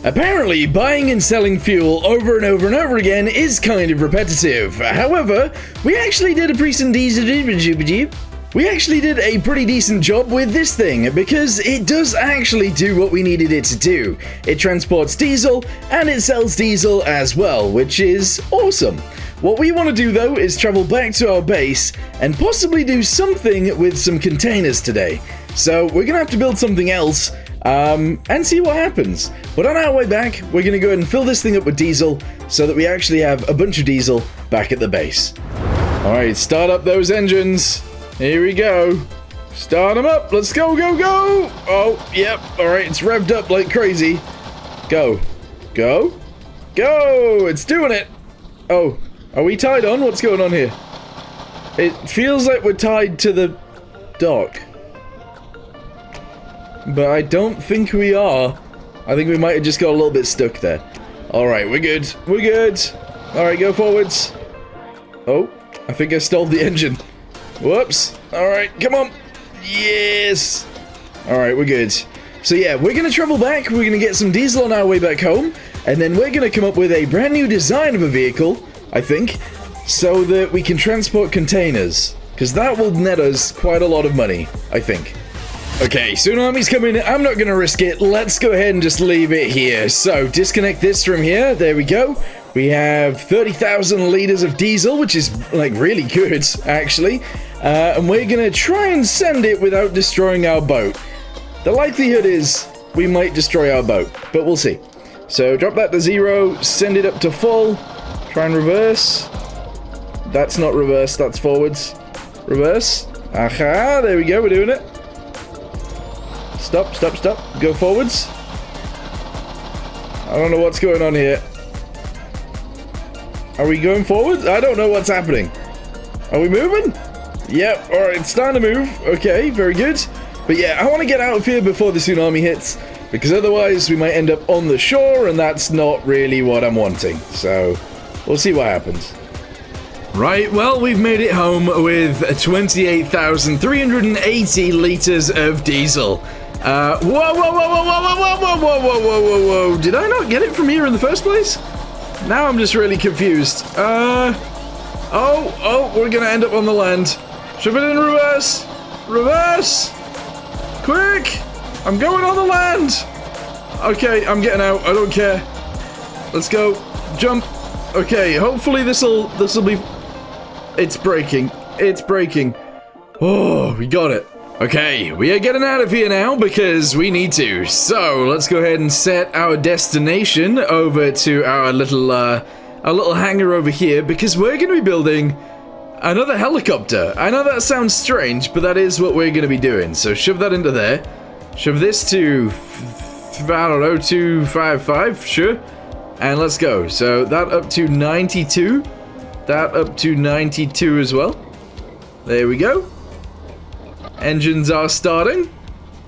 Apparently, buying and selling fuel over and over and over again is kind of repetitive. However, we actually did a pretty decent job with this thing, because it does actually do what we needed it to do. It transports diesel, and it sells diesel as well, which is awesome. What we want to do, though, is travel back to our base, and possibly do something with some containers today. So, we're gonna have to build something else, and see what happens. But on our way back, we're gonna go ahead and fill this thing up with diesel, so that we actually have a bunch of diesel back at the base. Alright, start up those engines. Here we go. Start them up. Let's go, go, go. Oh, yep. Alright, it's revved up like crazy. Go. Go. Go. It's doing it. Oh, are we tied on? What's going on here? It feels like we're tied to the dock. But I don't think we are. I think we might have just got a little bit stuck there. Alright, we're good. We're good. Alright, go forwards. Oh, I think I stalled the engine. Whoops. Alright, come on. Yes. Alright, we're good. So yeah, we're going to travel back, we're going to get some diesel on our way back home, and then we're going to come up with a brand new design of a vehicle, I think, so that we can transport containers. Because that will net us quite a lot of money, I think. Okay, tsunami's coming. I'm not going to risk it. Let's go ahead and just leave it here. So, disconnect this from here. There we go. We have 30,000 liters of diesel, which is, like, really good, actually. And we're going to try and send it without destroying our boat. The likelihood is we might destroy our boat, but we'll see. So, drop that to 0, send it up to full, try and reverse. That's not reverse, that's forwards. Reverse. Aha, there we go, we're doing it. Stop, stop, stop. Go forwards. I don't know what's going on here. Are we going forwards? I don't know what's happening. Are we moving? Yep, alright, it's starting to move. Okay, very good. But yeah, I want to get out of here before the tsunami hits, because otherwise we might end up on the shore, and that's not really what I'm wanting. So, we'll see what happens. Right, well, we've made it home with 28,380 liters of diesel. Whoa, whoa, whoa, whoa, whoa, whoa, whoa, whoa, whoa, whoa, whoa, whoa, did I not get it from here in the first place? Now I'm just really confused. Oh, we're gonna end up on the land. Shove it in reverse. Reverse. Quick. I'm going on the land. Okay, I'm getting out. I don't care. Let's go. Jump. Okay, hopefully this'll be... It's breaking. It's breaking. Oh, we got it. Okay, we are getting out of here now because we need to. So, let's go ahead and set our destination over to our little hangar over here, because we're going to be building another helicopter. I know that sounds strange, but that is what we're going to be doing. So, shove that into there. Shove this to, I don't know, 255, sure. And let's go. So, that up to 92. That up to 92 as well. There we go. Engines are starting.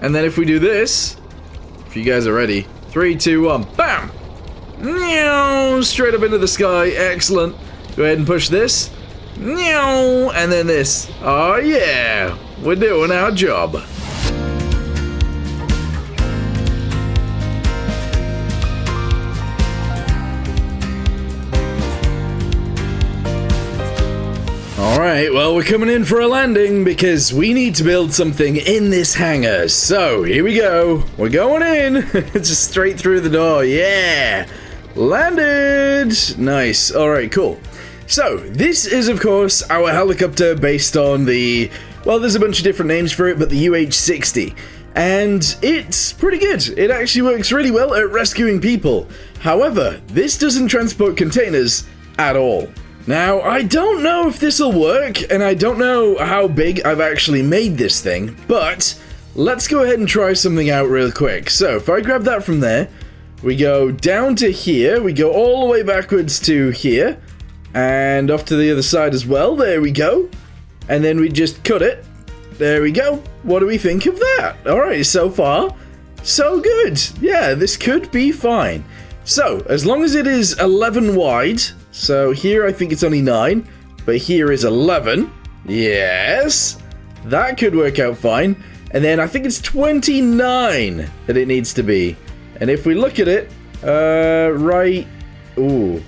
And then if we do this, if you guys are ready, 3, 2, 1, bam! Straight up into the sky, excellent. Go ahead and push this. And then this. Oh yeah, we're doing our job. Alright, well, we're coming in for a landing because we need to build something in this hangar. So, here we go. We're going in. Just straight through the door. Yeah! Landed! Nice. Alright, cool. So, this is, of course, our helicopter based on the... Well, there's a bunch of different names for it, but the UH-60. And it's pretty good. It actually works really well at rescuing people. However, this doesn't transport containers at all. Now, I don't know if this will work, and I don't know how big I've actually made this thing, but let's go ahead and try something out real quick. So, if I grab that from there, we go down to here, we go all the way backwards to here, and off to the other side as well, there we go. And then we just cut it. There we go. What do we think of that? Alright, so far, so good. Yeah, this could be fine. So, as long as it is 11 wide... So here I think it's only 9, but here is 11. Yes, that could work out fine. And then I think it's 29 that it needs to be. And if we look at it, Right. Ooh.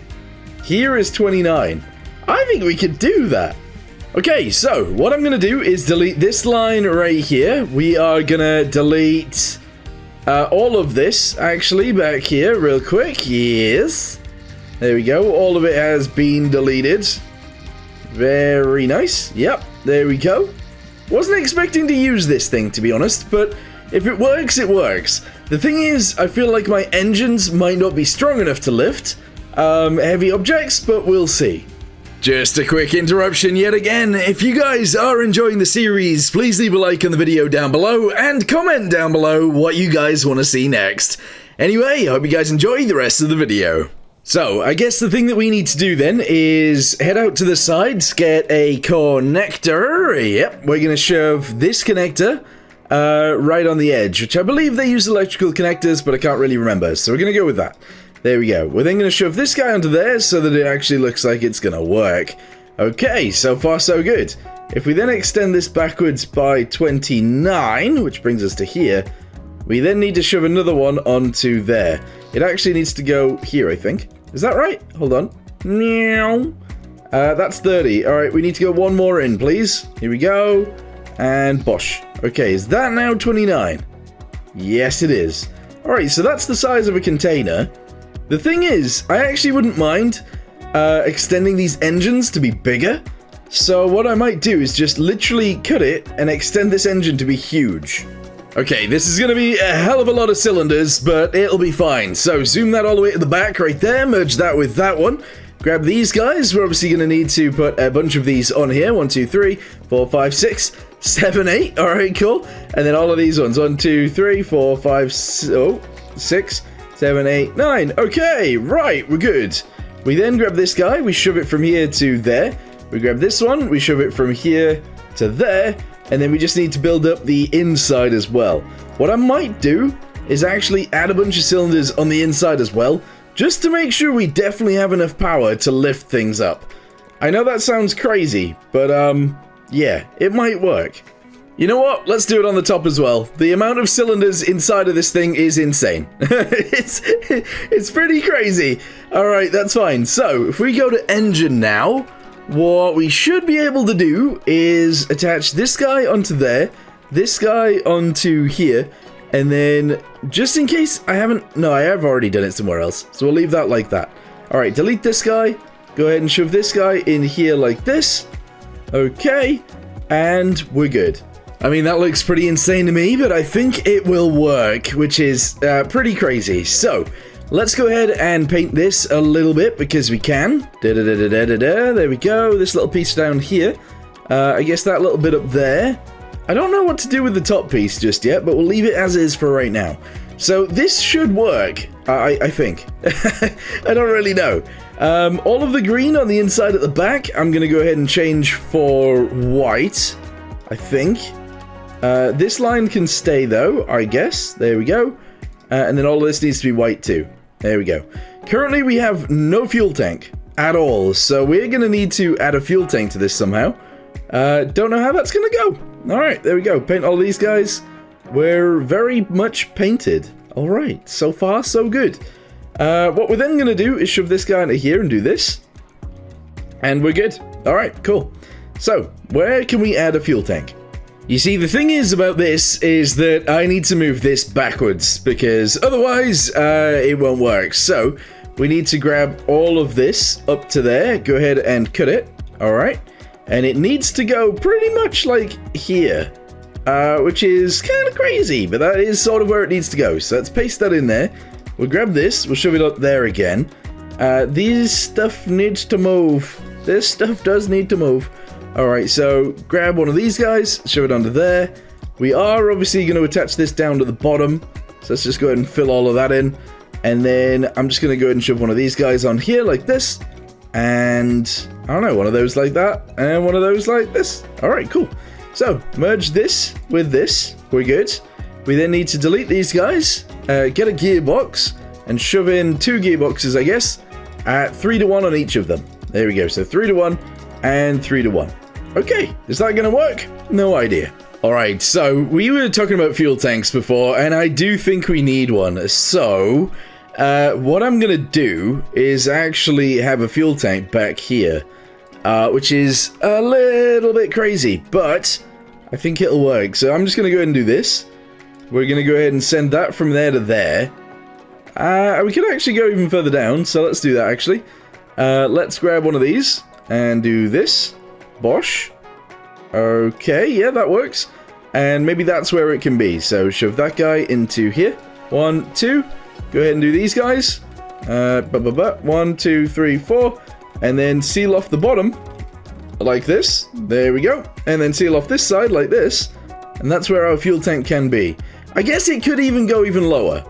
Here is 29. I think we could do that. Okay, so what I'm going to do is delete this line right here. We are going to delete all of this, actually, back here real quick. Yes. There we go. All of it has been deleted. Very nice. Yep, there we go. Wasn't expecting to use this thing, to be honest, but if it works, it works. The thing is, I feel like my engines might not be strong enough to lift heavy objects, but we'll see. Just a quick interruption yet again. If you guys are enjoying the series, please leave a like on the video down below and comment down below what you guys want to see next. Anyway, I hope you guys enjoy the rest of the video. So, I guess the thing that we need to do then is head out to the sides, get a connector. Yep, we're going to shove this connector right on the edge, which I believe they use electrical connectors, but I can't really remember. So we're going to go with that. There we go. We're then going to shove this guy onto there so that it actually looks like it's going to work. Okay, so far so good. If we then extend this backwards by 29, which brings us to here, we then need to shove another one onto there. It actually needs to go here, I think. Is that right? Hold on. Meow. That's 30. All right, we need to go one more in, please. Here we go. And bosh. Okay, is that now 29? Yes, it is. All right, so that's the size of a container. The thing is, I actually wouldn't mind extending these engines to be bigger. So what I might do is just literally cut it and extend this engine to be huge. Okay, this is going to be a hell of a lot of cylinders, but it'll be fine. So zoom that all the way to the back right there, merge that with that one. Grab these guys. We're obviously going to need to put a bunch of these on here. 1, 2, 3, 4, 5, 6, 7, 8. All right, cool. And then all of these ones. 1, 2, 3, 4, 5, 6, 7, 8, 9. Okay, right, we're good. We then grab this guy, we shove it from here to there. We grab this one, we shove it from here to there. And then we just need to build up the inside as well. What I might do is actually add a bunch of cylinders on the inside as well, just to make sure we definitely have enough power to lift things up. I know that sounds crazy, but yeah, it might work. You know what? Let's do it on the top as well. The amount of cylinders inside of this thing is insane. It's pretty crazy. All right, that's fine. So if we go to engine now, what we should be able to do is attach this guy onto there, this guy onto here, and then just in case I haven't... No, I have already done it somewhere else. So we'll leave that like that. All right, delete this guy. Go ahead and shove this guy in here like this. Okay, and we're good. I mean, that looks pretty insane to me, but I think it will work, which is pretty crazy. So, let's go ahead and paint this a little bit, because we can. There we go. This little piece down here. I guess that little bit up there. I don't know what to do with the top piece just yet, but we'll leave it as is for right now. So, this should work, I think. I don't really know. All of the green on the inside at the back, I'm going to go ahead and change for white, I think. This line can stay though, I guess. There we go. And then all of this needs to be white too. There we go. Currently we have no fuel tank at all, so we're going to need to add a fuel tank to this somehow. Don't know how that's going to go. Alright, there we go. Paint all these guys. We're very much painted. Alright, so far so good. What we're then going to do is shove this guy into here and do this. And we're good. Alright, cool. So, where can we add a fuel tank? You see, the thing is about this is that I need to move this backwards, because otherwise it won't work. So we need to grab all of this up to there, go ahead and cut it, all right? And it needs to go pretty much like here, which is kind of crazy, but that is sort of where it needs to go. So let's paste that in there. We'll grab this, we'll shove it up there again. This stuff needs to move. This stuff does need to move. Alright, so grab one of these guys, shove it under there. We are obviously going to attach this down to the bottom. So let's just go ahead and fill all of that in. And then I'm just going to go ahead and shove one of these guys on here like this. And I don't know, one of those like that. And one of those like this. Alright, cool. So merge this with this. We're good. We then need to delete these guys. Get a gearbox. And shove in 2 gearboxes, I guess. At 3 to 1 on each of them. There we go. So 3 to 1 and 3 to 1. Okay, is that going to work? No idea. Alright, so we were talking about fuel tanks before, and I do think we need one. So, What I'm gonna do is actually have a fuel tank back here, which is a little bit crazy, but I think it'll work. So I'm just gonna go ahead and do this. We're gonna go ahead and send that from there to there. We could actually go even further down, so let's do that actually. Let's grab one of these and do this. Bosh. Okay, yeah, that works. And maybe that's where it can be. So shove that guy into here. 1, 2. Go ahead and do these guys. 1, 2, 3, 4. And then seal off the bottom like this. There we go. And then seal off this side like this. And that's where our fuel tank can be. I guess it could even go even lower.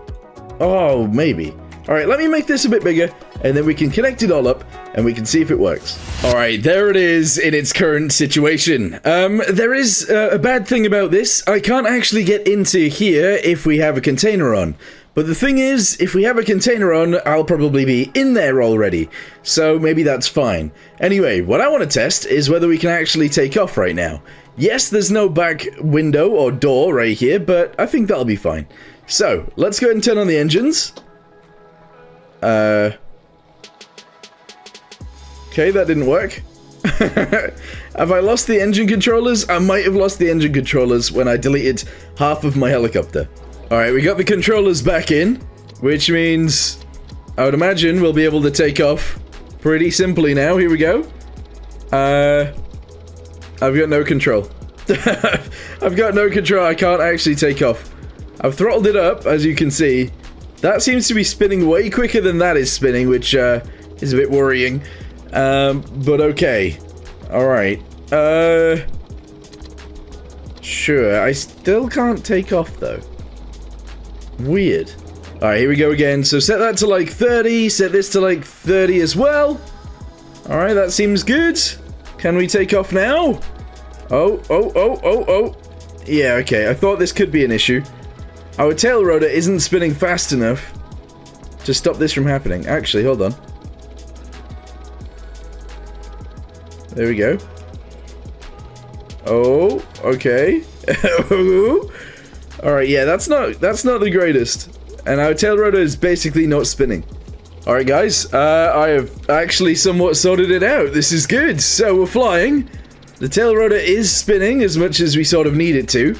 Oh, maybe. Alright, let me make this a bit bigger, and then we can connect it all up, and we can see if it works. Alright, there it is in its current situation. There is a bad thing about this. I can't actually get into here if we have a container on. But the thing is, if we have a container on, I'll probably be in there already. So maybe that's fine. Anyway, what I want to test is whether we can actually take off right now. Yes, there's no back window or door right here, but I think that'll be fine. So, let's go ahead and turn on the engines. Okay, that didn't work. Have I lost the engine controllers? I might have lost the engine controllers when I deleted half of my helicopter. Alright, we got the controllers back in, which means I would imagine we'll be able to take off pretty simply now. Here we go. I've got no control. I've got no control. I can't actually take off. I've throttled it up, as you can see. That seems to be spinning way quicker than that is spinning, which is a bit worrying. But okay. Alright. Sure. I still can't take off, though. Weird. Alright, here we go again. So set that to like 30. Set this to like 30 as well. Alright, that seems good. Can we take off now? Oh. Yeah, okay. I thought this could be an issue. Our tail rotor isn't spinning fast enough to stop this from happening. Actually, hold on. There we go. Oh, okay. Alright, yeah, that's not the greatest. And our tail rotor is basically not spinning. Alright guys, I have actually somewhat sorted it out. This is good. So we're flying. The tail rotor is spinning as much as we sort of need it to.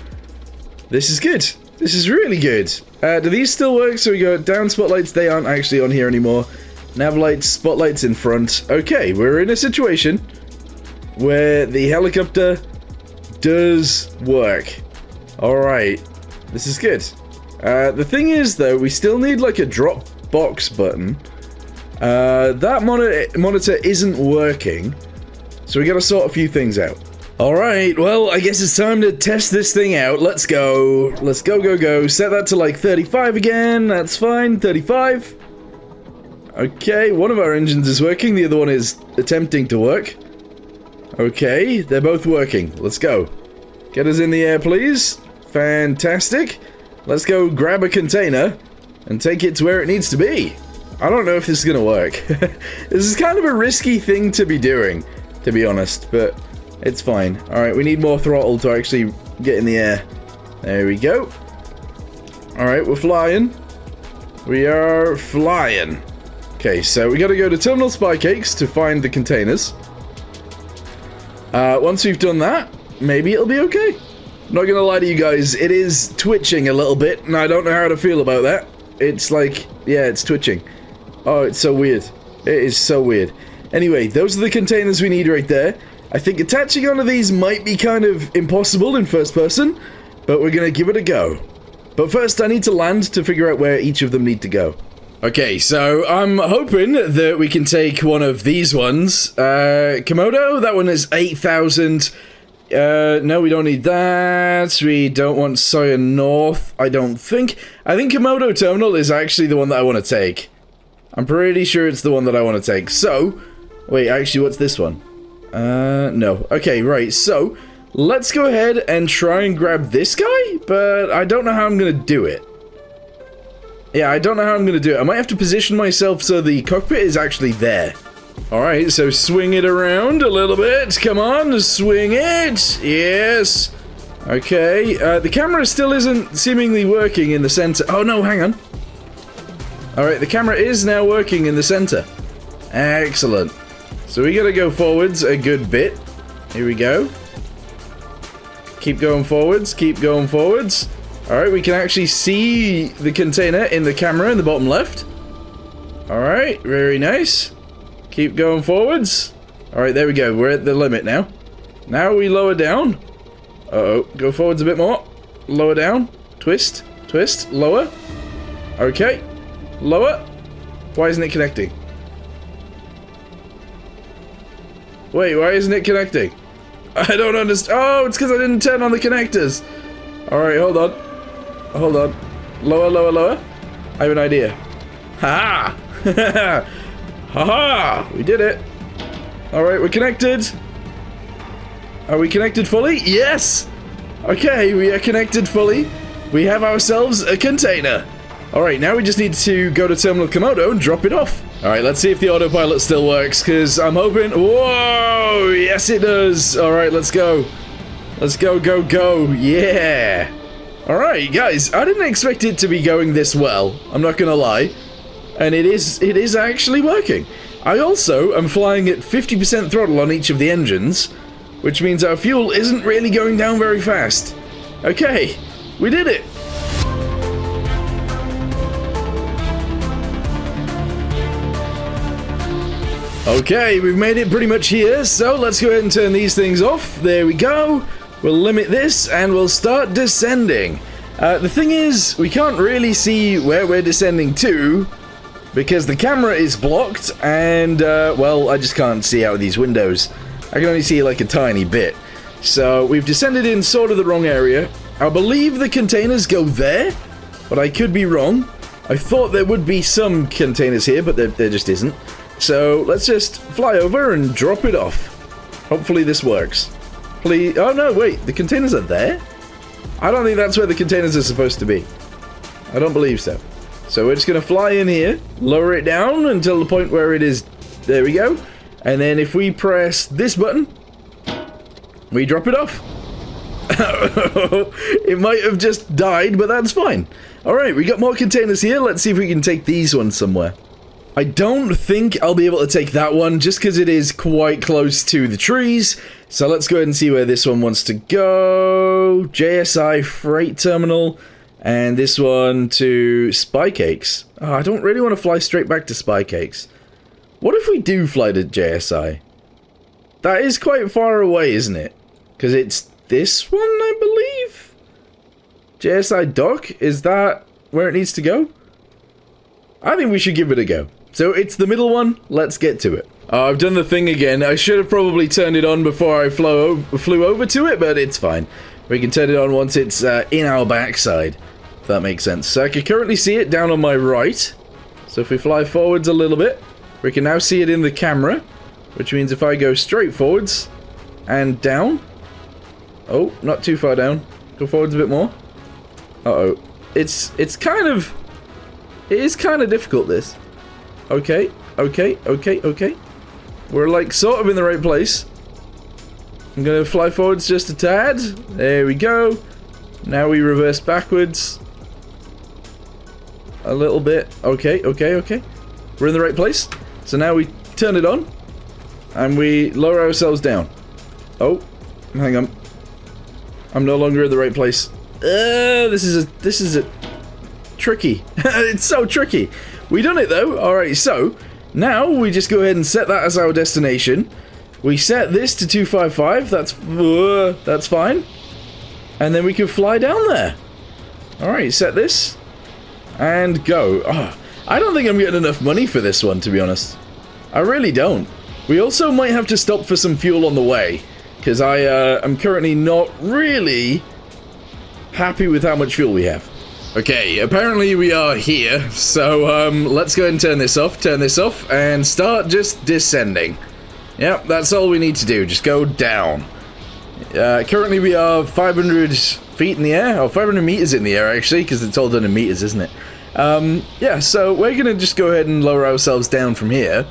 This is good. This is really good. Do these still work? So we go down spotlights. They aren't actually on here anymore. Nav lights, spotlights in front. Okay, we're in a situation where the helicopter does work. Alright. This is good. The thing is, though, we still need like a drop box button. That monitor isn't working. So we gotta sort a few things out. Alright, well, I guess it's time to test this thing out. Let's go. Let's go. Set that to like 35 again. That's fine. 35. Okay, one of our engines is working. The other one is attempting to work. Okay, they're both working. Let's go. Get us in the air, please. Fantastic. Let's go grab a container and take it to where it needs to be. I don't know if this is gonna work. This is kind of a risky thing to be doing, to be honest, but it's fine. Alright, we need more throttle to actually get in the air. There we go. Alright, we're flying. We are flying. Okay, so we gotta go to Terminal Spy Cakes to find the containers. Once we've done that, maybe it'll be okay. I'm not gonna lie to you guys, it is twitching a little bit, and I don't know how to feel about that. It's like, yeah, it's twitching. Oh, it's so weird. It is so weird. Anyway, those are the containers we need right there. I think attaching onto these might be kind of impossible in first person, but we're gonna give it a go. But first, I need to land to figure out where each of them need to go. Okay, so I'm hoping that we can take one of these ones. Komodo, that one is 8,000. No, we don't need that. We don't want Sawyer North, I don't think. I think Komodo Terminal is actually the one that I want to take. I'm pretty sure it's the one that I want to take. So, wait, actually, what's this one? No. Okay, right, so, let's go ahead and try and grab this guy, but I don't know how I'm gonna do it. Yeah, I don't know how I'm gonna do it. I might have to position myself so the cockpit is actually there. Alright, so swing it around a little bit. Come on, swing it. Yes. Okay, the camera still isn't seemingly working in the center. Oh, no, hang on. Alright, the camera is now working in the center. Excellent. So we gotta go forwards a good bit. Here we go. Keep going forwards, keep going forwards. Alright, we can actually see the container in the camera in the bottom left. Alright, very nice. Keep going forwards. Alright, there we go. We're at the limit now. Now we lower down. Uh-oh, go forwards a bit more. Lower down. Twist, twist, lower. Okay. Lower. Why isn't it connecting? Wait, why isn't it connecting? I don't understand. Oh, it's because I didn't turn on the connectors. Alright, hold on. Hold on. Lower, lower, lower. I have an idea. Ha! Ha ha! We did it. Alright, we're connected. Are we connected fully? Yes! Okay, we are connected fully. We have ourselves a container. Alright, now we just need to go to Terminal Komodo and drop it off. Alright, let's see if the autopilot still works, because I'm hoping... Whoa! Yes, it does! Alright, let's go. Let's go, go, go. Yeah! Alright, guys, I didn't expect it to be going this well. I'm not gonna lie. And it is actually working. I also am flying at 50% throttle on each of the engines, which means our fuel isn't really going down very fast. Okay, we did it! Okay, we've made it pretty much here, so let's go ahead and turn these things off. There we go. We'll limit this, and we'll start descending. The thing is, we can't really see where we're descending to, because the camera is blocked, and, well, I just can't see out of these windows. I can only see, like, a tiny bit. So, we've descended in sort of the wrong area. I believe the containers go there, but I could be wrong. I thought there would be some containers here, but there just isn't. So, let's just fly over and drop it off. Hopefully this works. Please. Oh, no, wait. The containers are there? I don't think that's where the containers are supposed to be. I don't believe so. So, we're just going to fly in here, lower it down until the point where it is... There we go. And then if we press this button, we drop it off. It might have just died, but that's fine. Alright, we got more containers here. Let's see if we can take these ones somewhere. I don't think I'll be able to take that one, just because it is quite close to the trees. So let's go ahead and see where this one wants to go. JSI Freight Terminal. And this one to Spy Cakes. Oh, I don't really want to fly straight back to Spy Cakes. What if we do fly to JSI? That is quite far away, isn't it? Because it's this one, I believe? JSI Dock? Is that where it needs to go? I think we should give it a go. So it's the middle one, let's get to it. Oh, I've done the thing again. I should have probably turned it on before I flew over to it, but it's fine. We can turn it on once it's in our backside, if that makes sense. So I can currently see it down on my right. So if we fly forwards a little bit, we can now see it in the camera, which means if I go straight forwards and down. Oh, not too far down. Go forwards a bit more. Uh-oh. It's kind of... It is kind of difficult, this. Okay, okay, okay, okay. We're, like, sort of in the right place. I'm gonna fly forwards just a tad. There we go. Now we reverse backwards. A little bit. Okay, okay, okay. We're in the right place. So now we turn it on. And we lower ourselves down. Oh, hang on. I'm no longer in the right place. This is a tricky. It's so tricky. We done it though. Alright, so now we just go ahead and set that as our destination. We set this to 255. That's fine. And then we can fly down there. Alright, set this. And go. Oh, I don't think I'm getting enough money for this one, to be honest. I really don't. We also might have to stop for some fuel on the way. Because I'm currently not really happy with how much fuel we have. Okay, apparently we are here, so let's go ahead and turn this off, and start just descending. Yep, that's all we need to do, just go down. Currently we are 500 feet in the air, or 500 meters in the air actually, because it's all done in meters, isn't it? Yeah, so we're gonna just go ahead and lower ourselves down from here,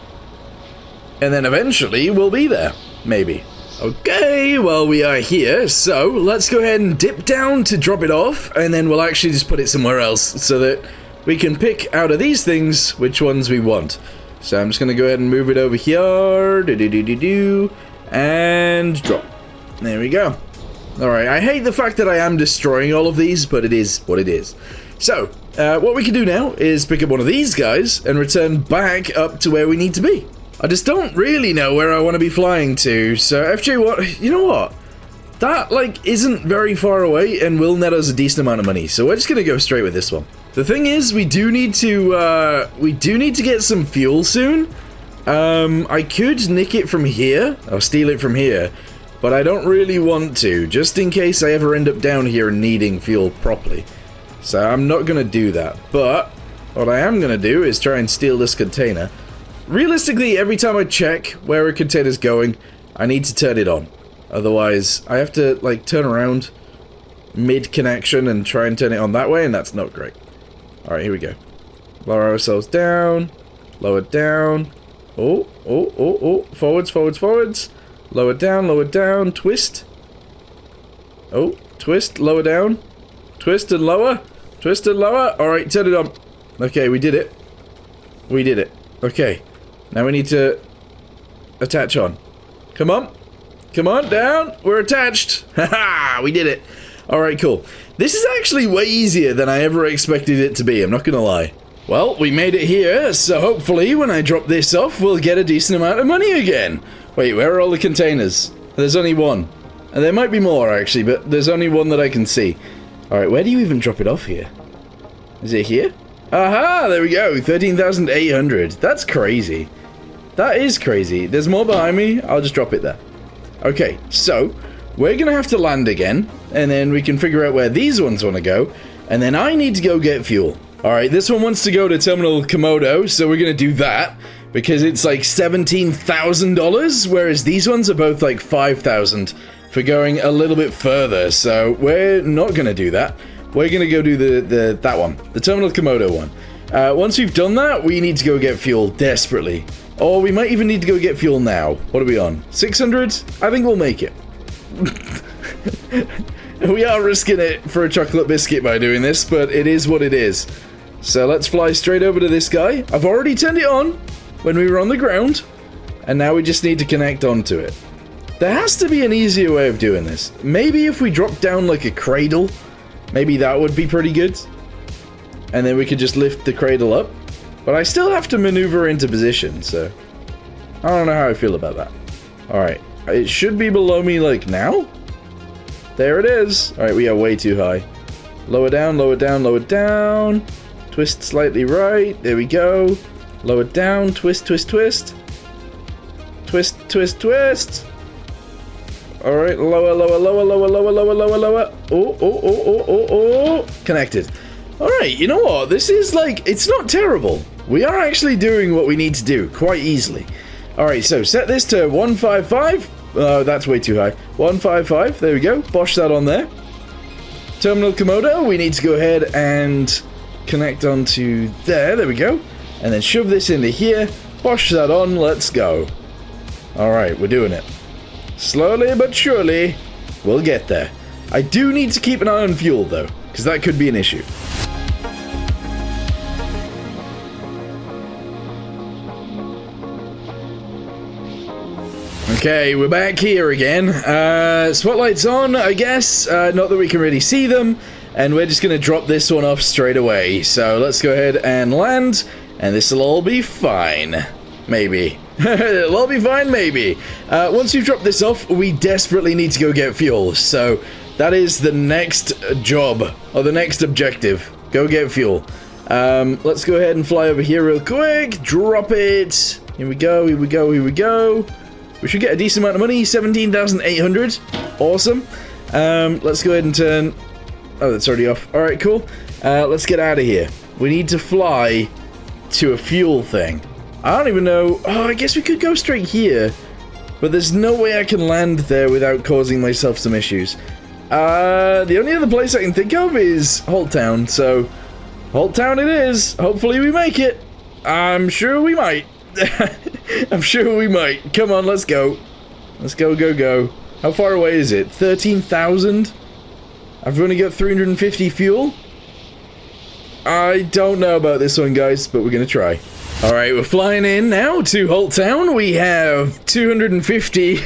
and then eventually we'll be there, maybe. Okay, well we are here, so let's go ahead and dip down to drop it off, and then we'll actually just put it somewhere else, so that we can pick out of these things which ones we want. So I'm just going to go ahead and move it over here. And drop. There we go. Alright, I hate the fact that I am destroying all of these, but it is what it is. So, what we can do now is pick up one of these guys and return back up to where we need to be. I just don't really know where I want to be flying to, so FJ, what? You know what? That, like, isn't very far away and will net us a decent amount of money, so we're just gonna go straight with this one. The thing is, we do need to get some fuel soon. I could nick it from here, or steal it from here, but I don't really want to, just in case I ever end up down here and needing fuel properly. So I'm not gonna do that, but what I am gonna do is try and steal this container. Realistically, every time I check where a container's going, I need to turn it on. Otherwise, I have to, like, turn around mid-connection and try and turn it on that way, and that's not great. Alright, here we go. Lower ourselves down. Lower down. Oh. Forwards, forwards, forwards. Lower down, twist. Oh, twist, lower down. Twist and lower. Twist and lower. Alright, turn it on. Okay, we did it. We did it. Okay. Now we need to attach on. Come on. Come on, down. We're attached. Haha, we did it. Alright, cool. This is actually way easier than I ever expected it to be, I'm not gonna lie. Well, we made it here, so hopefully when I drop this off, we'll get a decent amount of money again. Wait, where are all the containers? There's only one. And there might be more, actually, but there's only one that I can see. Alright, where do you even drop it off here? Is it here? Aha, there we go, 13,800. That's crazy. That is crazy. There's more behind me, I'll just drop it there. Okay, so, we're gonna have to land again, and then we can figure out where these ones want to go, and then I need to go get fuel. Alright, this one wants to go to Terminal Komodo, so we're gonna do that, because it's like $17,000, whereas these ones are both like $5,000 for going a little bit further, so we're not gonna do that. We're gonna go do that one, the Terminal Komodo one. Once we've done that, we need to go get fuel desperately. Or we might even need to go get fuel now. What are we on? 600? I think we'll make it. We are risking it for a chocolate biscuit by doing this, but it is what it is. So let's fly straight over to this guy. I've already turned it on when we were on the ground, and now we just need to connect onto it. There has to be an easier way of doing this. Maybe if we drop down like a cradle, maybe that would be pretty good. And then we could just lift the cradle up. But I still have to maneuver into position, so I don't know how I feel about that. Alright, it should be below me like now? There it is. Alright, we are way too high. Lower down, lower down, lower down. Twist slightly right. There we go. Lower down, twist, twist, twist. Twist, twist, twist. Alright, lower, lower, lower, lower, lower, lower, lower, lower. Oh. Connected. Alright, you know what? This is like, it's not terrible. We are actually doing what we need to do quite easily. Alright, so set this to 155. Oh, that's way too high. 155, there we go. Bosh that on there. Terminal Komodo, we need to go ahead and connect onto there. There we go. And then shove this into here. Bosh that on, let's go. Alright, we're doing it. Slowly but surely, we'll get there. I do need to keep an eye on fuel though, because that could be an issue. Okay, we're back here again. Spotlight's on, I guess. Not that we can really see them. And we're just going to drop this one off straight away. So let's go ahead and land. And this will all be fine. Maybe. It'll all be fine, maybe. Once we've dropped this off, we desperately need to go get fuel. So that is the next job, or the next objective. Go get fuel. Let's go ahead and fly over here real quick. Drop it. Here we go, here we go, here we go. We should get a decent amount of money, 17,800. Awesome. Let's go ahead and turn... Oh, that's already off. Alright, cool. Let's get out of here. We need to fly to a fuel thing. I don't even know... Oh, I guess we could go straight here. But there's no way I can land there without causing myself some issues. The only other place I can think of is Holt Town. So, Holt Town it is. Hopefully we make it. I'm sure we might. I'm sure we might. Come on, let's go. Let's go, go, go. How far away is it? 13,000? I've only got 350 fuel? I don't know about this one, guys, but we're gonna try. Alright, we're flying in now to Holt Town. We have 250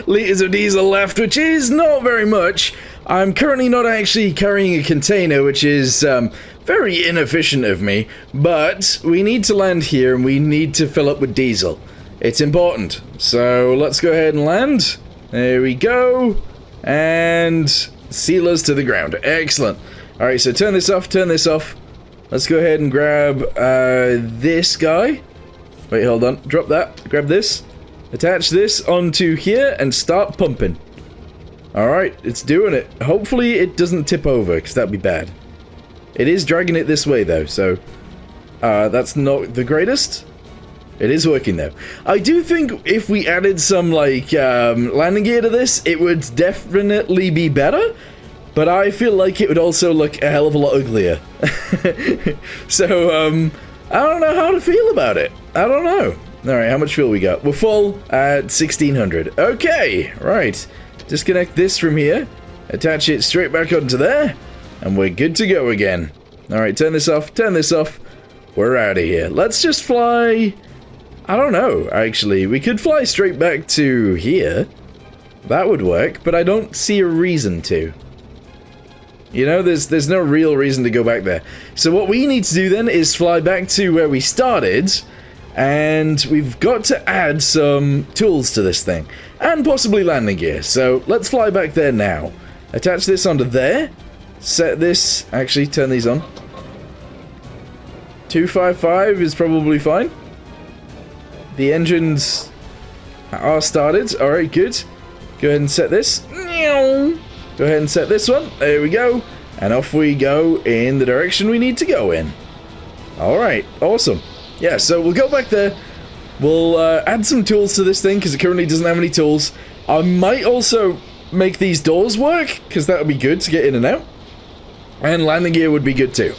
litres of diesel left, which is not very much. I'm currently not actually carrying a container, which is very inefficient of me, but we need to land here and we need to fill up with diesel. It's important. So let's go ahead and land. There we go. And sealers to the ground. Excellent. Alright, so turn this off, turn this off. Let's go ahead and grab this guy. Wait, hold on. Drop that. Grab this. Attach this onto here and start pumping. Alright, it's doing it. Hopefully it doesn't tip over, because that'd be bad. It is dragging it this way, though, so that's not the greatest. It is working, though. I do think if we added some, like, landing gear to this, it would definitely be better. But I feel like it would also look a hell of a lot uglier. So, I don't know how to feel about it. I don't know. Alright, how much fuel we got? We're full at 1600. Okay, right. Disconnect this from here. Attach it straight back onto there. And we're good to go again. Alright, turn this off, turn this off. We're out of here. Let's just fly... I don't know, actually. We could fly straight back to here. That would work, but I don't see a reason to. You know, there's no real reason to go back there. So what we need to do then is fly back to where we started, and we've got to add some tools to this thing, and possibly landing gear. So let's fly back there now. Attach this onto there. Set this, actually turn these on. 255 is probably fine. The engines are started. Alright, good. Go ahead and set this. Go ahead and set this one. There we go. And off we go in the direction we need to go in. Alright, awesome. Yeah, so we'll go back there. We'll add some tools to this thing because it currently doesn't have any tools. I might also make these doors work because that would be good to get in and out. And landing gear would be good too.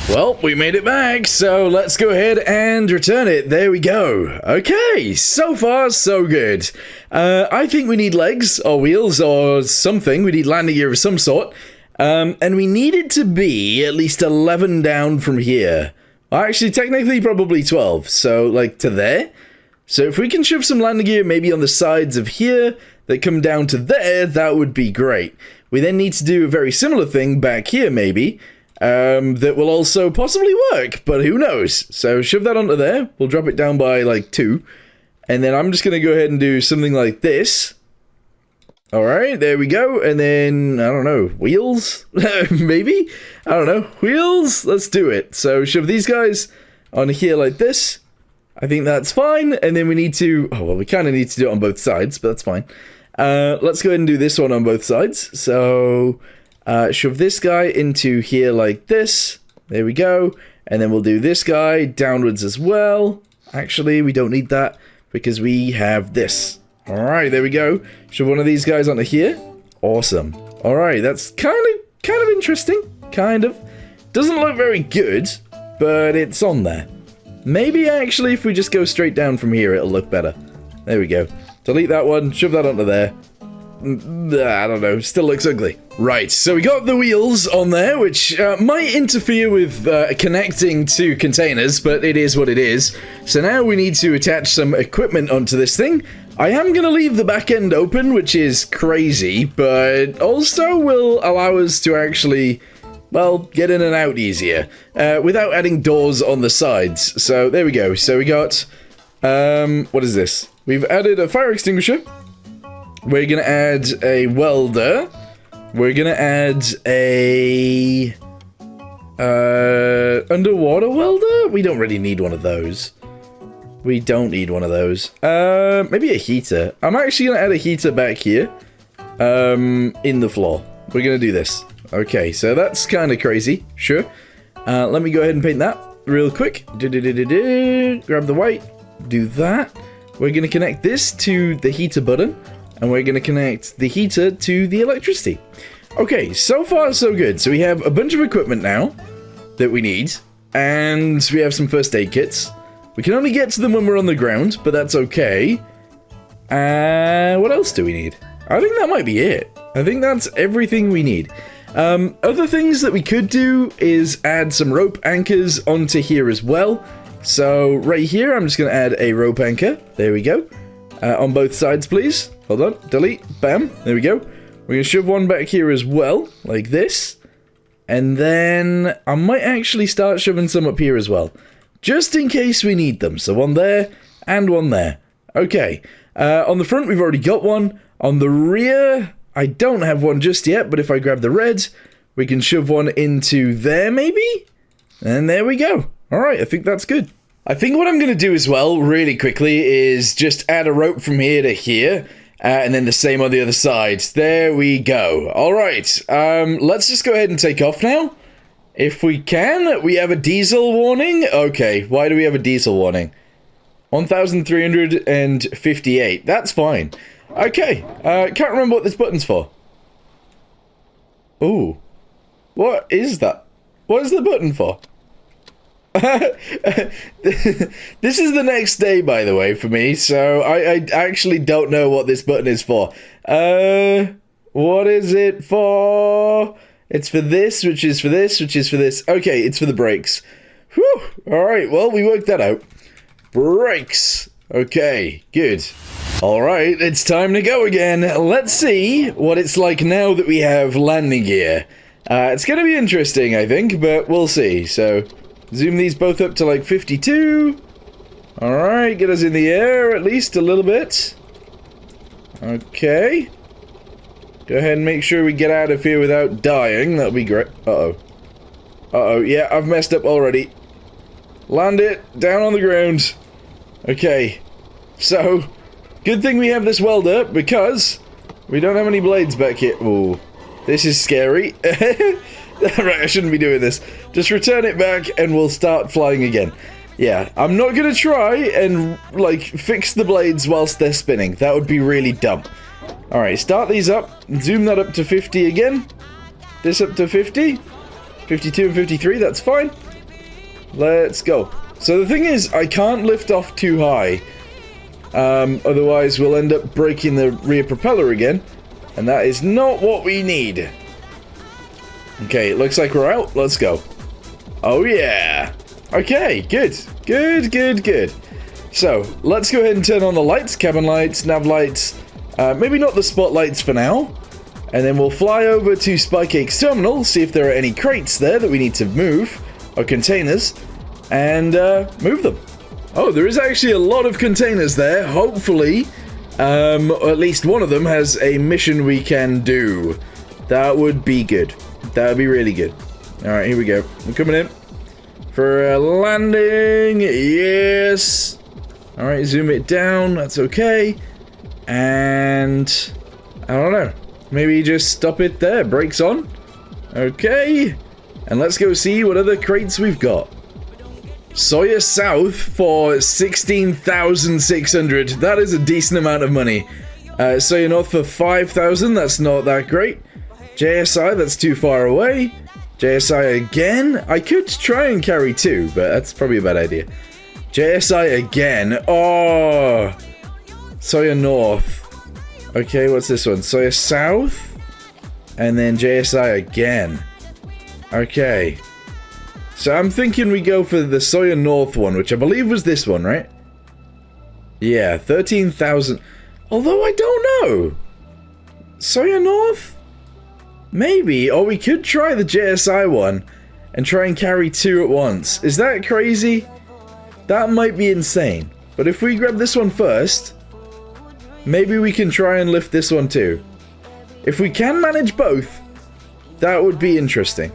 Well, we made it back, so let's go ahead and return it. There we go. Okay, so far, so good. I think we need legs, or wheels, or something. We need landing gear of some sort. And we need it to be at least 11 down from here. Well, actually, technically, probably 12. So, like, to there. So if we can shove some landing gear maybe on the sides of here that come down to there, that would be great. We then need to do a very similar thing back here, maybe. That will also possibly work, but who knows? So shove that onto there. We'll drop it down by like 2. And then I'm just going to go ahead and do something like this. Alright, there we go. And then, I don't know, wheels? Maybe? I don't know. Wheels? Let's do it. So shove these guys on here like this. I think that's fine. And then we need to... Oh, well, we kind of need to do it on both sides, but that's fine. Let's go ahead and do this one on both sides. So... shove this guy into here like this. There we go. And then we'll do this guy downwards as well. Actually, we don't need that because we have this. Alright, there we go. Shove one of these guys onto here. Awesome. Alright, that's kind of interesting. Kind of. Doesn't look very good, but it's on there. Maybe actually if we just go straight down from here, it'll look better. There we go. Delete that one. Shove that onto there. I don't know, still looks ugly. Right, so we got the wheels on there, which might interfere with connecting to containers, but it is what it is. So now we need to attach some equipment onto this thing. I am going to leave the back end open, which is crazy, but also will allow us to actually, well, get in and out easier, without adding doors on the sides. So there we go. So we got, what is this? We've added a fire extinguisher. We're going to add a welder. We're going to add a underwater welder? We don't really need one of those. We don't need one of those. Maybe a heater. I'm actually going to add a heater back here in the floor. We're going to do this. Okay, so that's kind of crazy. Sure. Let me go ahead and paint that real quick. Grab the white. Do that. We're going to connect this to the heater button. And we're going to connect the heater to the electricity. Okay, so far so good. So we have a bunch of equipment now that we need. And we have some first aid kits. We can only get to them when we're on the ground, but that's okay. What else do we need? I think that might be it. I think that's everything we need. Other things that we could do is add some rope anchors onto here as well. So right here, I'm just going to add a rope anchor. There we go. On both sides, please. Hold on. Delete. Bam. There we go. We're going to shove one back here as well, like this. And then I might actually start shoving some up here as well, just in case we need them. So one there and one there. Okay. On the front, we've already got one. On the rear, I don't have one just yet, but if I grab the red, we can shove one into there, maybe? And there we go. Alright, I think that's good. I think what I'm going to do as well, really quickly, is just add a rope from here to here, and then the same on the other side. There we go. Alright, let's just go ahead and take off now. If we can. We have a diesel warning. Okay, why do we have a diesel warning? 1,358. That's fine. Okay, can't remember what this button's for. Ooh. What is that? What is the button for? This is the next day, by the way, for me, so I actually don't know what this button is for. What is it for? It's for this, which is for this, which is for this. Okay, it's for the brakes. Whew. Alright, well, we worked that out. Brakes. Okay, good. Alright, it's time to go again. Let's see what it's like now that we have landing gear. It's gonna be interesting, I think, but we'll see. So, zoom these both up to like 52. Alright, get us in the air at least a little bit. Okay. Go ahead and make sure we get out of here without dying. That'll be great. Uh-oh. Uh-oh, yeah, I've messed up already. Land it down on the ground. Okay. So, good thing we have this welder, because we don't have any blades back here. Ooh, this is scary. Right, I shouldn't be doing this. Just return it back and we'll start flying again. Yeah, I'm not gonna try and, like, fix the blades whilst they're spinning. That would be really dumb. Alright, start these up. Zoom that up to 50 again. This up to 50. 52 and 53, that's fine. Let's go. So the thing is, I can't lift off too high. Otherwise we'll end up breaking the rear propeller again. And that is not what we need. Okay, it looks like we're out. Let's go. Oh yeah. Okay, good. Good, good, good. So, let's go ahead and turn on the lights. Cabin lights, nav lights. Maybe not the spotlights for now. And then we'll fly over to Spycake's terminal, see if there are any crates there that we need to move. Or containers. And move them. Oh, there is actually a lot of containers there. Hopefully, at least one of them has a mission we can do. That would be good. That would be really good. Alright, here we go. We're coming in for a landing. Yes. Alright, zoom it down. That's okay. And I don't know. Maybe just stop it there. Brakes on. Okay. And let's go see what other crates we've got. Sawyer South for 16,600. That is a decent amount of money. Sawyer North for 5,000. That's not that great. JSI, that's too far away. JSI again. I could try and carry two, but that's probably a bad idea. JSI again. Oh. Sawyer North. Okay, what's this one? Sawyer South. And then JSI again. Okay. So I'm thinking we go for the Sawyer North one, which I believe was this one, right? Yeah, 13,000. Although I don't know. Sawyer North? Maybe. Or we could try the JSI one and try and carry two at once. Is that crazy? That might be insane. But if we grab this one first, maybe we can try and lift this one too. If we can manage both, that would be interesting.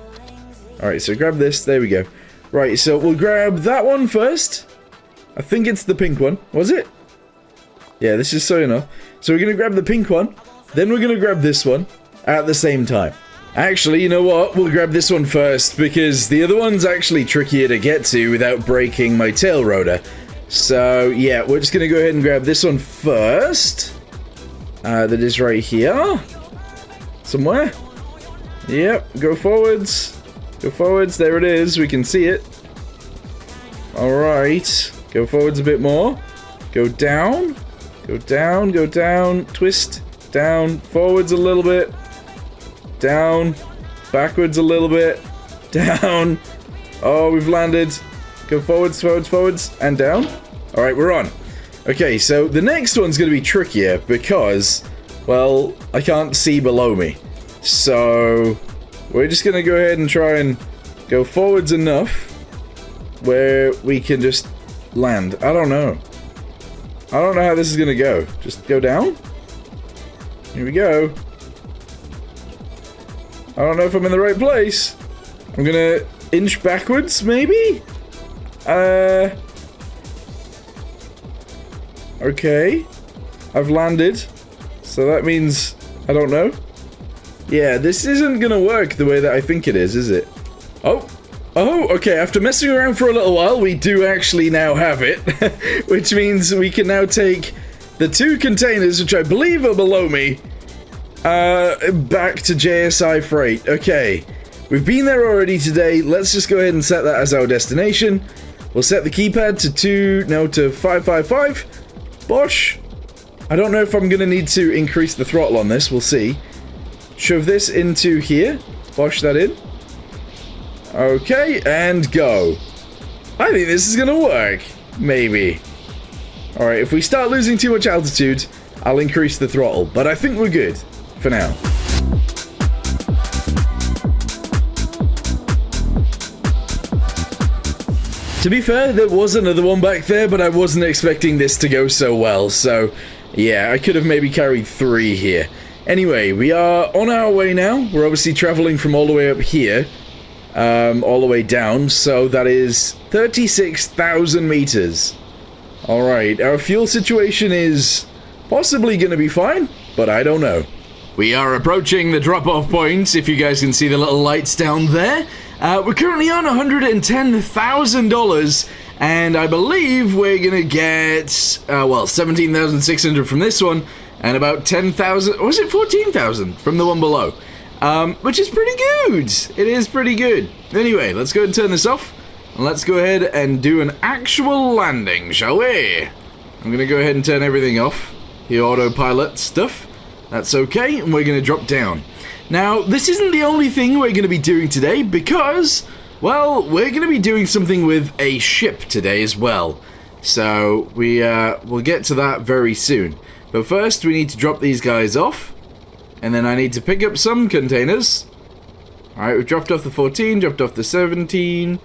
Alright, so grab this. There we go. Right, so we'll grab that one first. I think it's the pink one. Was it? Yeah, this is so enough. So we're going to grab the pink one. Then we're going to grab this one at the same time. Actually, you know what? We'll grab this one first, because the other one's actually trickier to get to without breaking my tail rotor. So, yeah, we're just going to go ahead and grab this one first. That is right here. Somewhere. Yep, go forwards. Go forwards, there it is, we can see it. Alright, go forwards a bit more. Go down, go down, go down, twist, down, forwards a little bit. Down, Backwards a little bit. Down. Oh, we've landed. Go forwards, forwards, forwards, and down. All right, we're on. Okay, so the next one's going to be trickier because, well, I can't see below me. So we're just going to go ahead and try and go forwards enough where we can just land. I don't know. I don't know how this is going to go. Just go down? Here we go. I don't know if I'm in the right place. I'm going to inch backwards, maybe? Okay. I've landed. So that means... I don't know. Yeah, this isn't gonna work the way that I think it is it? Oh. Oh, okay. After messing around for a little while, we do actually now have it. Which means we can now take the 2 containers, which I believe are below me, back to JSI Freight. Okay. We've been there already today. Let's just go ahead and set that as our destination. We'll set the keypad to 555. Bosh. I don't know if I'm going to need to increase the throttle on this. We'll see. Shove this into here. Bosh that in. Okay, and go. I think this is going to work. Maybe. Alright, if we start losing too much altitude, I'll increase the throttle. But I think we're good. For now. To be fair, there was another one back there, but I wasn't expecting this to go so well, so yeah, I could have maybe carried 3 here. Anyway, we are on our way now. We're obviously traveling from all the way up here, all the way down, so that is 36,000 meters. Alright, our fuel situation is possibly going to be fine, but I don't know. We are approaching the drop-off point, if you guys can see the little lights down there. We're currently on $110,000, and I believe we're gonna get, well, 17,600 from this one, and about 10,000, or was it 14,000 from the one below? Which is pretty good. It is pretty good. Anyway, let's go ahead and turn this off, and let's go ahead and do an actual landing, shall we? I'm gonna go ahead and turn everything off, the autopilot stuff. That's okay, and we're gonna drop down. Now, this isn't the only thing we're going to be doing today because, well, we're going to be doing something with a ship today as well. So, we'll get to that very soon. But first, we need to drop these guys off. And then I need to pick up some containers. Alright, we've dropped off the 14, dropped off the 17.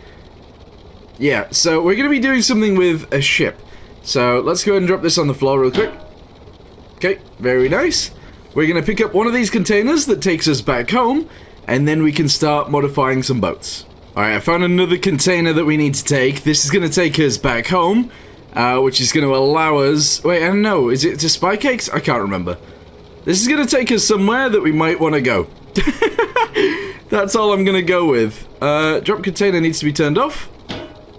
Yeah, so we're going to be doing something with a ship. So, let's go ahead and drop this on the floor real quick. Okay, very nice. We're going to pick up one of these containers that takes us back home, and then we can start modifying some boats. Alright, I found another container that we need to take. This is going to take us back home, which is going to allow us... Wait, I don't know. Is it to Spy Cakes? I can't remember. This is going to take us somewhere that we might want to go. That's all I'm going to go with. Drop container needs to be turned off.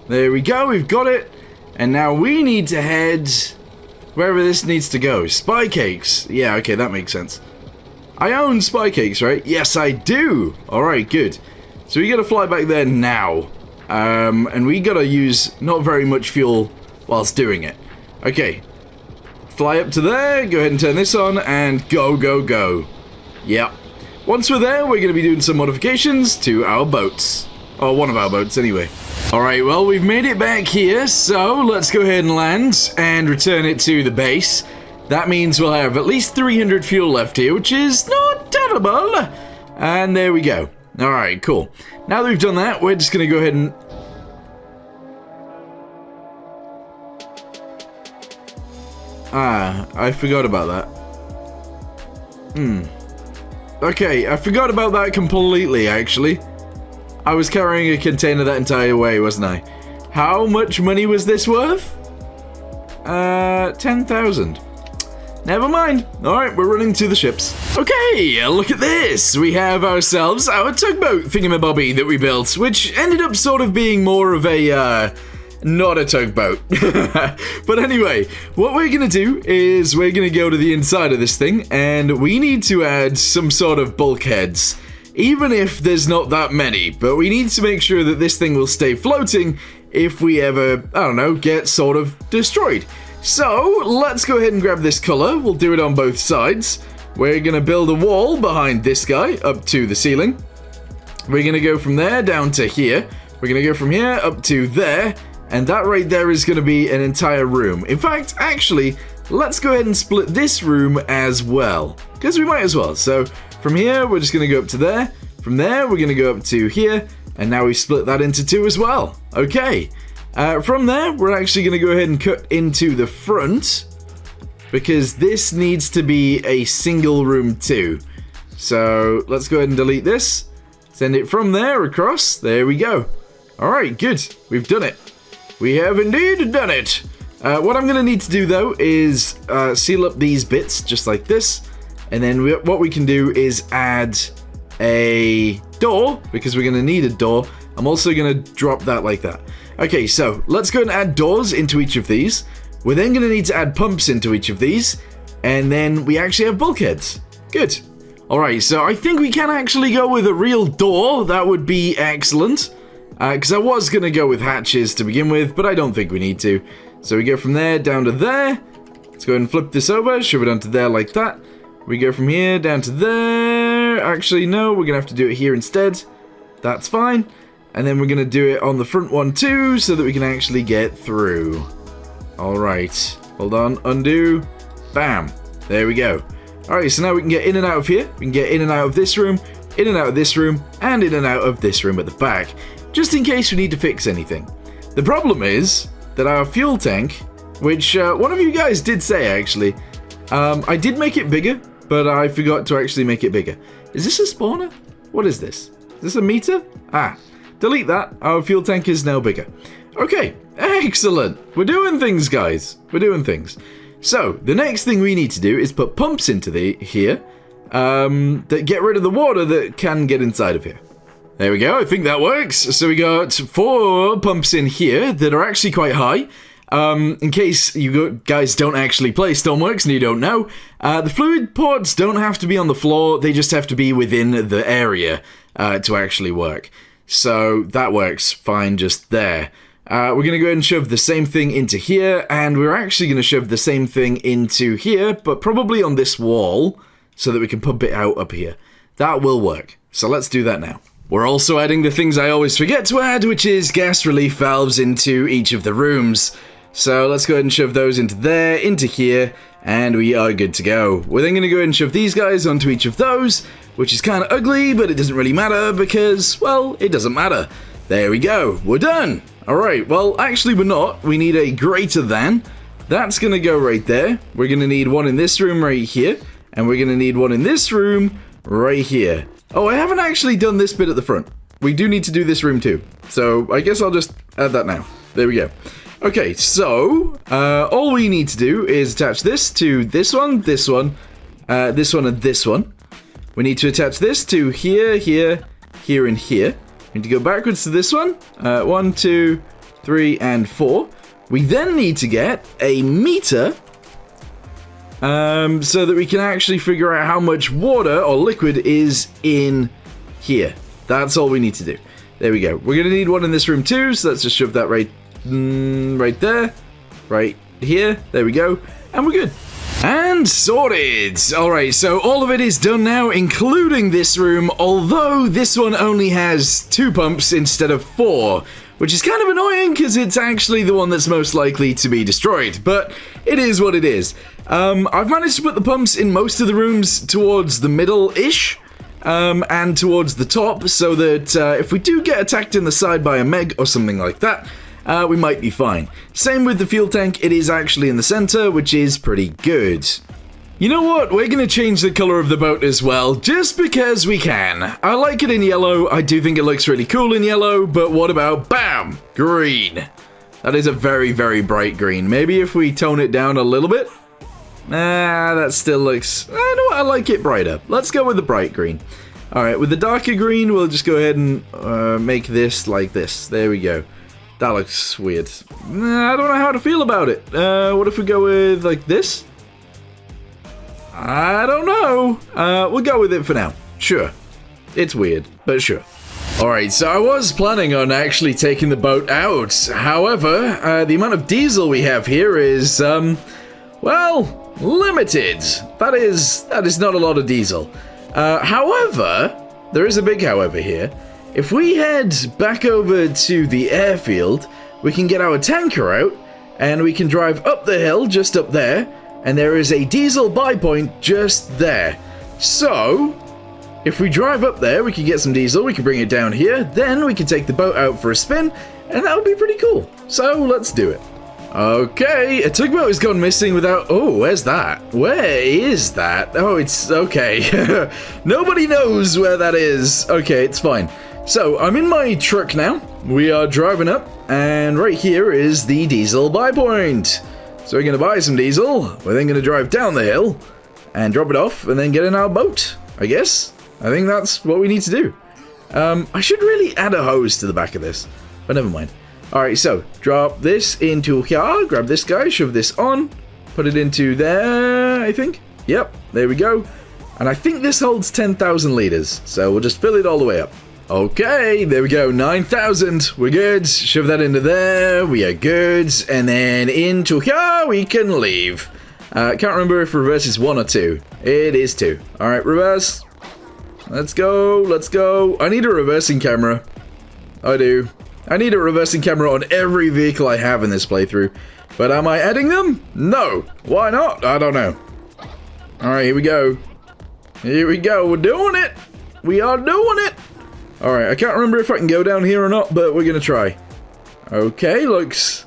There we go. We've got it. And now we need to head... wherever this needs to go. Spy Cakes. Yeah, okay, that makes sense. I own Spy Cakes, right? Yes, I do. Alright, good. So we gotta fly back there now. And we gotta use not very much fuel whilst doing it. Okay. Fly up to there, go ahead and turn this on, and go, go, go. Yep. Once we're there, we're gonna be doing some modifications to our boats. Or one of our boats, anyway. Alright, well, we've made it back here, so let's go ahead and land and return it to the base. That means we'll have at least 300 fuel left here, which is not terrible. And there we go. Alright, cool. Now that we've done that, we're just going to go ahead and... I forgot about that. Okay, I forgot about that completely, actually. I was carrying a container that entire way, wasn't I? How much money was this worth? 10,000. Never mind. Alright, we're running to the ships. Okay, look at this. We have ourselves our tugboat thingamabobby that we built, which ended up sort of being more of a, not a tugboat. But anyway, what we're gonna do is we're gonna go to the inside of this thing, and we need to add some sort of bulkheads. Even if there's not that many, but we need to make sure that this thing will stay floating if we ever, I don't know, get sort of destroyed. So, let's go ahead and grab this color. We'll do it on both sides. We're gonna build a wall behind this guy up to the ceiling. We're going to go from there down to here. We're going to go from here up to there. And that right there is going to be an entire room. In fact, actually, let's go ahead and split this room as well. Because we might as well. So from here, we're just going to go up to there. From there, we're going to go up to here. And now we split that into two as well. Okay. From there, we're actually going to go ahead and cut into the front. Because this needs to be a single room too. So let's go ahead and delete this. Send it from there across. There we go. Alright, good. We've done it. We have indeed done it. What I'm going to need to do though is seal up these bits just like this. And then what we can do is add a door, because we're going to need a door. I'm also going to drop that like that. Okay, so let's go and add doors into each of these. We're then going to need to add pumps into each of these. And then we actually have bulkheads. Good. Alright, so I think we can actually go with a real door. That would be excellent. Because I was going to go with hatches to begin with, but I don't think we need to. So we go from there down to there. Let's go ahead and flip this over, shove it onto there like that. We go from here down to there. Actually, no, we're going to have to do it here instead. That's fine. And then we're going to do it on the front one too, so that we can actually get through. Alright, hold on, undo, bam, there we go. Alright, so now we can get in and out of here. We can get in and out of this room, in and out of this room, and in and out of this room at the back. Just in case we need to fix anything. The problem is that our fuel tank, which one of you guys did say actually, I did make it bigger, but I forgot to actually make it bigger. Is this a spawner? What is this? Is this a meter? Ah, delete that. Our fuel tank is now bigger. Okay, excellent. We're doing things, guys. We're doing things. So, the next thing we need to do is put pumps into here that get rid of the water that can get inside of here. There we go, I think that works. So we got 4 pumps in here that are actually quite high. In case you guys don't actually play Stormworks and you don't know, the fluid ports don't have to be on the floor, they just have to be within the area to actually work. So that works fine just there. We're going to go ahead and shove the same thing into here, and we're actually going to shove the same thing into here, but probably on this wall, so that we can pump it out up here. That will work. So let's do that now. We're also adding the things I always forget to add, which is gas relief valves into each of the rooms. So let's go ahead and shove those into there, into here, and we are good to go. We're then going to go ahead and shove these guys onto each of those, which is kind of ugly, but it doesn't really matter because, well, it doesn't matter. There we go. We're done. Alright, well, actually we're not. We need a greater than. That's going to go right there. We're going to need one in this room right here, and we're going to need one in this room right here. Oh, I haven't actually done this bit at the front. We do need to do this room too. So I guess I'll just add that now. There we go. Okay, so all we need to do is attach this to this one, this one, this one, and this one. We need to attach this to here, here, here, and here. We need to go backwards to this one. 1, 2, 3, and 4. We then need to get a meter so that we can actually figure out how much water or liquid is in here. That's all we need to do. There we go. We're going to need one in this room too, so let's just shove that right there, right here. There we go. And we're good. And sorted! Alright, so all of it is done now, including this room, although this one only has 2 pumps instead of 4, which is kind of annoying because it's actually the one that's most likely to be destroyed, but it is what it is. I've managed to put the pumps in most of the rooms towards the middle-ish, and towards the top, so that if we do get attacked in the side by a meg or something like that, we might be fine. Same with the fuel tank, it is actually in the center, which is pretty good. You know what, we're gonna change the color of the boat as well, just because we can. I like it in yellow, I do think it looks really cool in yellow, but what about, bam, green? That is a very, very bright green. Maybe if we tone it down a little bit? That still looks, I know what, I like it brighter. Let's go with the bright green. Alright, with the darker green, we'll just go ahead and make this like this. There we go. That looks weird. I don't know how to feel about it. What if we go with, like, this? I don't know. We'll go with it for now. Sure. It's weird, but sure. Alright, so I was planning on actually taking the boat out. However, the amount of diesel we have here is, well, limited. That is not a lot of diesel. However, there is a big however here. if we head back over to the airfield, we can get our tanker out, and we can drive up the hill, just up there, and there is a diesel buy point just there. So, if we drive up there, we can get some diesel, we can bring it down here, then we can take the boat out for a spin, and that would be pretty cool. So, let's do it. Okay, a tugboat has gone missing without... Oh, where's that? Where is that? Oh, it's... Okay. Nobody knows where that is. Okay, it's fine. So, I'm in my truck now. We are driving up, and right here is the diesel buy point. So we're going to buy some diesel. We're then going to drive down the hill and drop it off, and then get in our boat, I guess. I think that's what we need to do. I should really add a hose to the back of this, but never mind. Alright, so, drop this into here, grab this guy, shove this on, put it into there, I think. Yep, there we go. And I think this holds 10,000 litres, so we'll just fill it all the way up. Okay, there we go, 9,000, we're good. Shove that into there, we are good. And then into here, we can leave. Can't remember if reverse is 1 or 2. It is 2. Alright, reverse. Let's go, let's go. I need a reversing camera. I do. I need a reversing camera on every vehicle I have in this playthrough. But am I adding them? No. Why not? I don't know. Alright, here we go. Here we go. We're doing it. We are doing it. Alright, I can't remember if I can go down here or not, but we're going to try. Okay, looks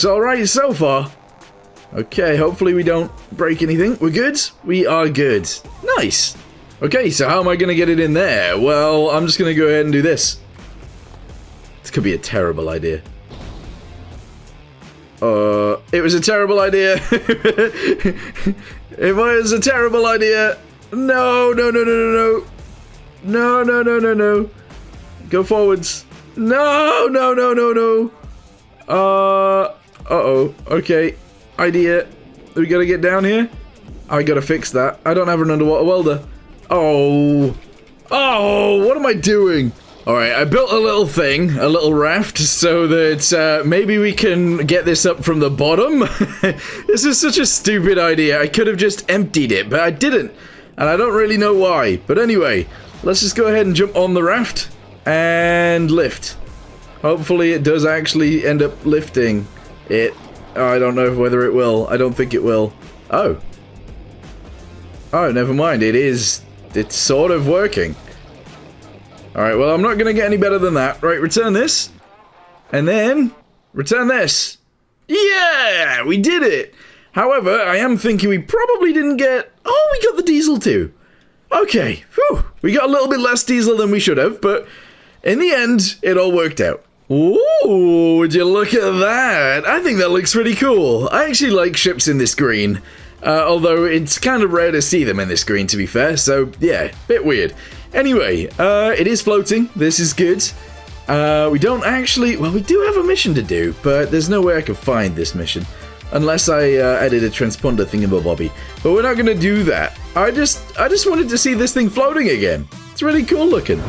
alright so far. Okay, hopefully we don't break anything. We're good? We are good. Nice. Okay, so how am I going to get it in there? Well, I'm just going to go ahead and do this. This could be a terrible idea. It was a terrible idea. It was a terrible idea. No, no, no, no, no, no. No, no, no, no, no. Go forwards. No, no, no, no, no. Uh-oh. Okay. Idea. We gotta get down here. I gotta fix that. I don't have an underwater welder. Oh. Oh, what am I doing? Alright, I built a little thing, a little raft, so that maybe we can get this up from the bottom. This is such a stupid idea. I could have just emptied it, but I didn't. And I don't really know why. But anyway, let's just go ahead and jump on the raft and lift. Hopefully it does actually end up lifting it. Oh, I don't know whether it will. I don't think it will. Oh. Oh, never mind. It is. It's sort of working. Alright, well, I'm not going to get any better than that. Right, return this. And then, return this. Yeah, we did it. However, I am thinking we probably didn't get... Oh, we got the diesel too. Okay, whew. We got a little bit less diesel than we should have, but in the end, it all worked out. Ooh, would you look at that? I think that looks pretty cool. I actually like ships in this green. Although it's kind of rare to see them in this green, to be fair, so yeah, bit weird. Anyway, it is floating. This is good. We don't actually... Well, we do have a mission to do, but there's no way I can find this mission. Unless I added a transponder thingamabobby. But we're not going to do that. I just wanted to see this thing floating again. It's really cool looking.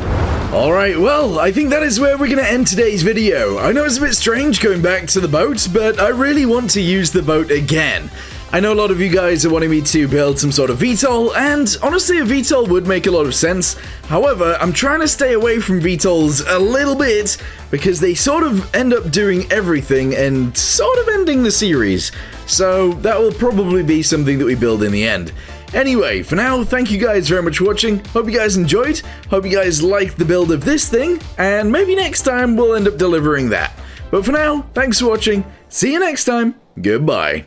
Alright, well, I think that is where we're going to end today's video. I know it's a bit strange going back to the boat, but I really want to use the boat again. I know a lot of you guys are wanting me to build some sort of VTOL, and honestly a VTOL would make a lot of sense. However, I'm trying to stay away from VTOLs a little bit, because they sort of end up doing everything and sort of ending the series. So that will probably be something that we build in the end. Anyway, for now, thank you guys very much for watching. Hope you guys enjoyed. Hope you guys liked the build of this thing, and maybe next time we'll end up delivering that. But for now, thanks for watching. See you next time. Goodbye.